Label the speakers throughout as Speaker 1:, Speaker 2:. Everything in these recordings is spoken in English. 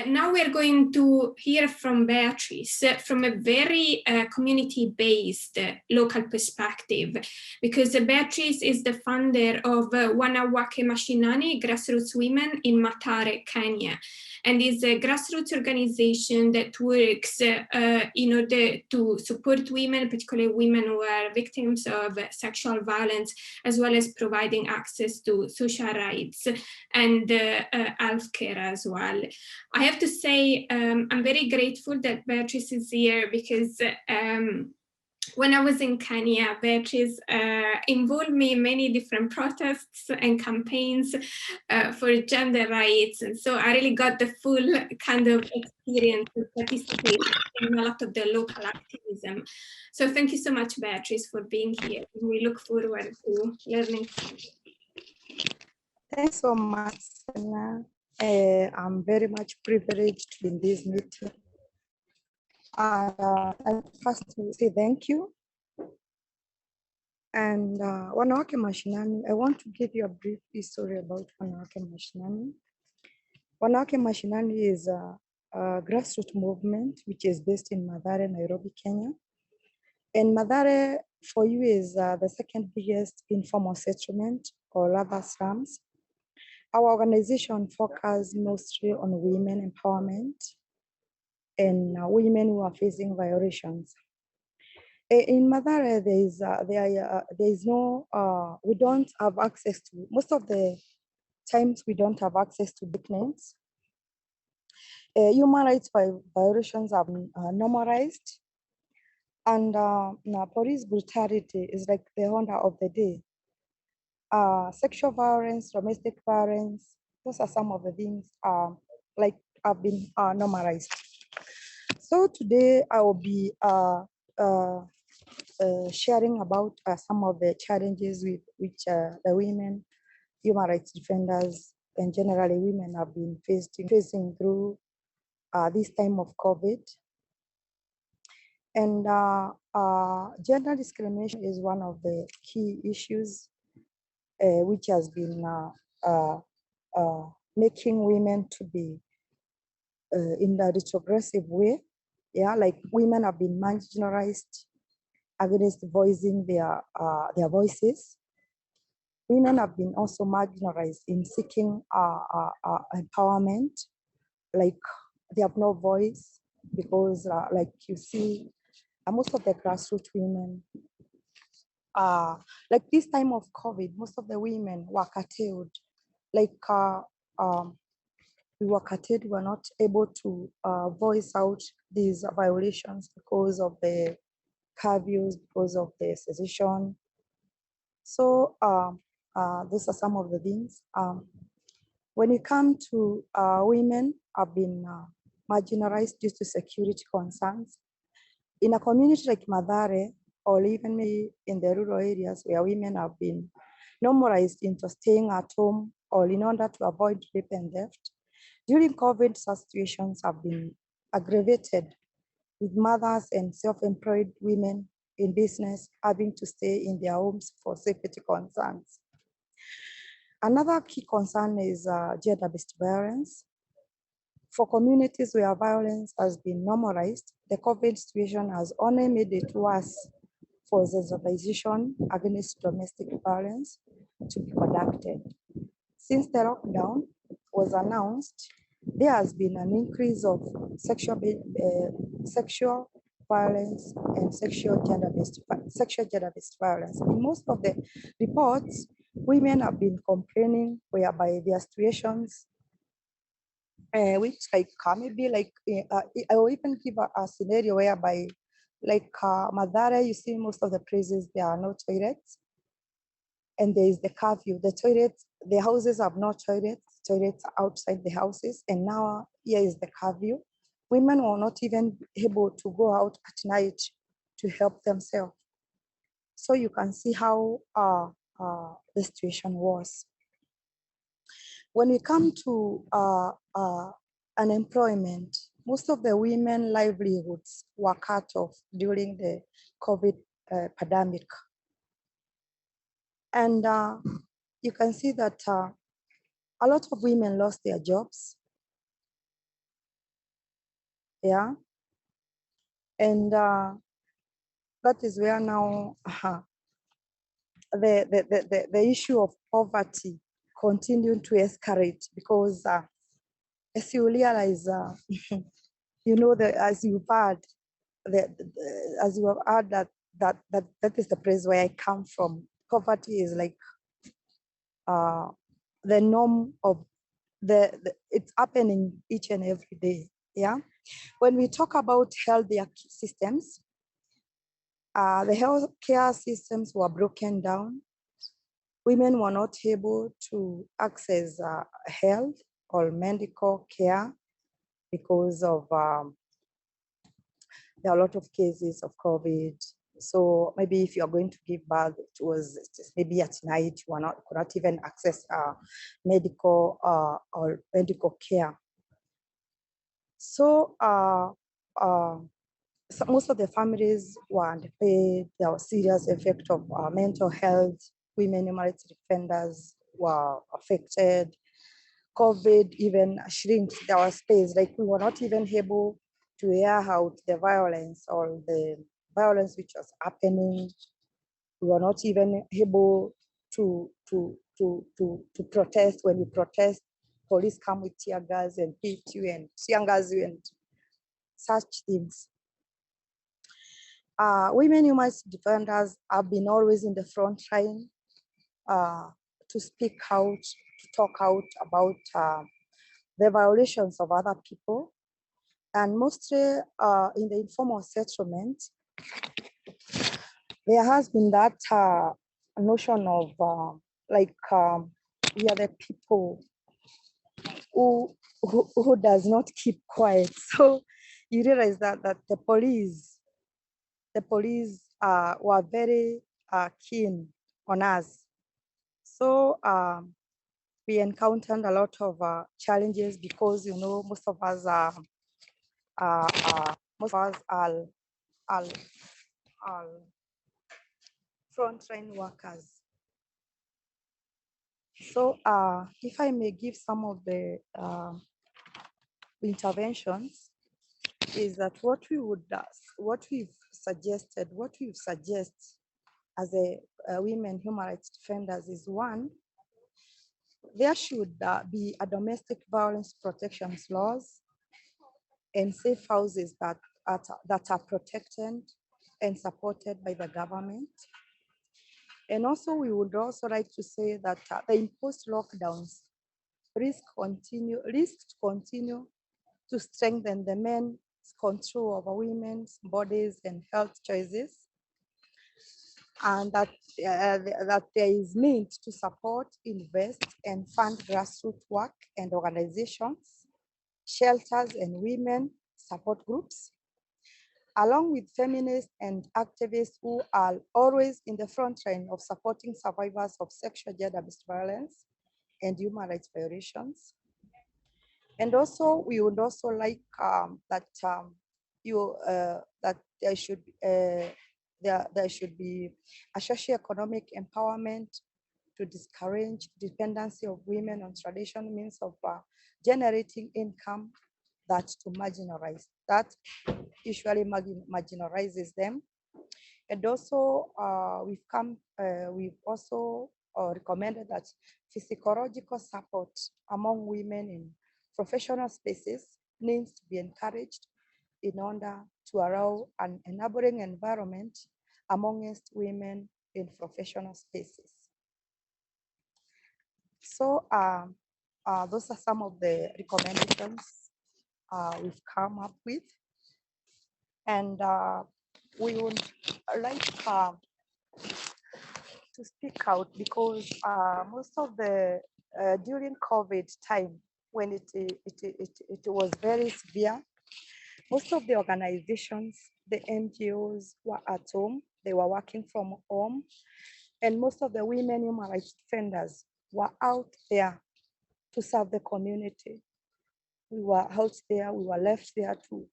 Speaker 1: Now we're going to hear from Beatrice from a very community-based local perspective, because Beatrice is the founder of Wanawake Mashinani, grassroots women in Mathare, Kenya, and is a grassroots organization that works in order to support women, particularly women who are victims of sexual violence, as well as providing access to social rights and healthcare as well. I have to say, I'm very grateful that Beatrice is here, because when I was in Kenya, Beatrice involved me in many different protests and campaigns for gender rights. And so I really got the full kind of experience of participating in a lot of the local activism. So thank you so much, Beatrice, for being here. We look forward to learning from you.
Speaker 2: Thanks so much, Sana. I'm very much privileged in this meeting. I first to say thank you. And Wanawake Mashinani, I want to give you a brief history about Wanawake Mashinani. Wanawake Mashinani is a grassroots movement which is based in Mathare, Nairobi, Kenya. And Mathare, for you, is the second biggest informal settlement, or rather slums. Our organization focuses mostly on women empowerment and women who are facing violations. In Mathare, there is no, we don't have access to, most of the times we don't have access to big names. Human rights violations are normalized, and police brutality is like the order of the day. Sexual violence, domestic violence, those are some of the things like have been normalized. So today I will be sharing about some of the challenges with which the women, human rights defenders, and generally women have been facing through this time of COVID. And gender discrimination is one of the key issues which has been making women to be in the retrogressive way. Yeah, like women have been marginalized against voicing their voices. Women have been also marginalized in seeking empowerment, like they have no voice, because like you see, most of the grassroots women, like this time of COVID, most of the women were curtailed. Like we were curtailed, we were not able to voice out these violations because of the curfews, because of the cessation. So these are some of the things. When it comes to women have been marginalized due to security concerns. In a community like Mathare, or even maybe in the rural areas where women have been normalized into staying at home or in order to avoid rape and theft, during COVID, such situations have been aggravated, with mothers and self-employed women in business having to stay in their homes for safety concerns. Another key concern is gender-based violence. For communities where violence has been normalized, the COVID situation has only made it worse for sensitization against domestic violence to be conducted. Since the lockdown was announced, there has been an increase of sexual violence and sexual gender-based violence. In most of the reports, women have been complaining whereby their situations, which like maybe like I will even give a scenario whereby like Mathare, you see most of the places there are no toilets, and there is the curfew. The houses have no toilets outside the houses, and now here is the curfew. Women were not even able to go out at night to help themselves. So you can see how the situation was. When we come to unemployment, most of the women livelihoods were cut off during the COVID pandemic. And you can see that a lot of women lost their jobs. Yeah. And that is where now the issue of poverty continued to escalate, because as you realize, you know, as you've heard, as you have heard that is the place where I come from. Poverty is like the norm of it's happening each and every day. Yeah. When we talk about healthier systems, the healthcare systems were broken down. Women were not able to access health or medical care because of there are a lot of cases of COVID. So maybe if you're going to give birth, it was just maybe at night, you could not even access medical or medical care. So, so most of the families were underpaid. There was serious effect of mental health. Women human rights defenders were affected. COVID even shrinked our space. Like we were not even able to air out the violence or the violence which was happening. We were not even able to protest. When you protest, police come with tear gas and hit you and tear gas you and such things. Women human rights defenders have been always in the front line to speak out, to talk out about the violations of other people. And mostly in the informal settlement, there has been that notion of we are the people who does not keep quiet. So you realize that the police were very keen on us. So we encountered a lot of challenges because, you know, most of us are are frontline workers. So if I may give some of the interventions, is that what we've suggested, what we've suggest as a women human rights defenders is, one, there should be a domestic violence protections laws and safe houses that are protected and supported by the government. And also, we would also like to say that the imposed lockdowns risk to continue to strengthen the men's control over women's bodies and health choices, and that there is need to support, invest, and fund grassroots work and organizations, shelters, and women support groups, along with feminists and activists who are always in the front line of supporting survivors of sexual gender-based violence and human rights violations. And also, we would also like that there should be a socio-economic empowerment to discourage dependency of women on traditional means of generating income that usually marginalizes them. And also, we've also recommended that physiological support among women in professional spaces needs to be encouraged in order to allow an enabling environment amongst women in professional spaces. So those are some of the recommendations we've come up with. And we would like to speak out because most of the during COVID time, when it was very severe, most of the organizations, the NGOs were at home. They were working from home, and most of the women human rights defenders were out there to serve the community. We were out there, we were left there to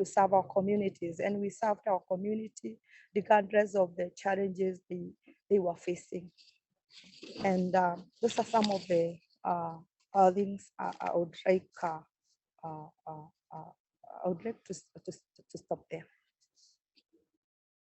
Speaker 2: serve our communities, and we served our community regardless of the challenges they were facing. And those are some of the things I would like I would like to, to stop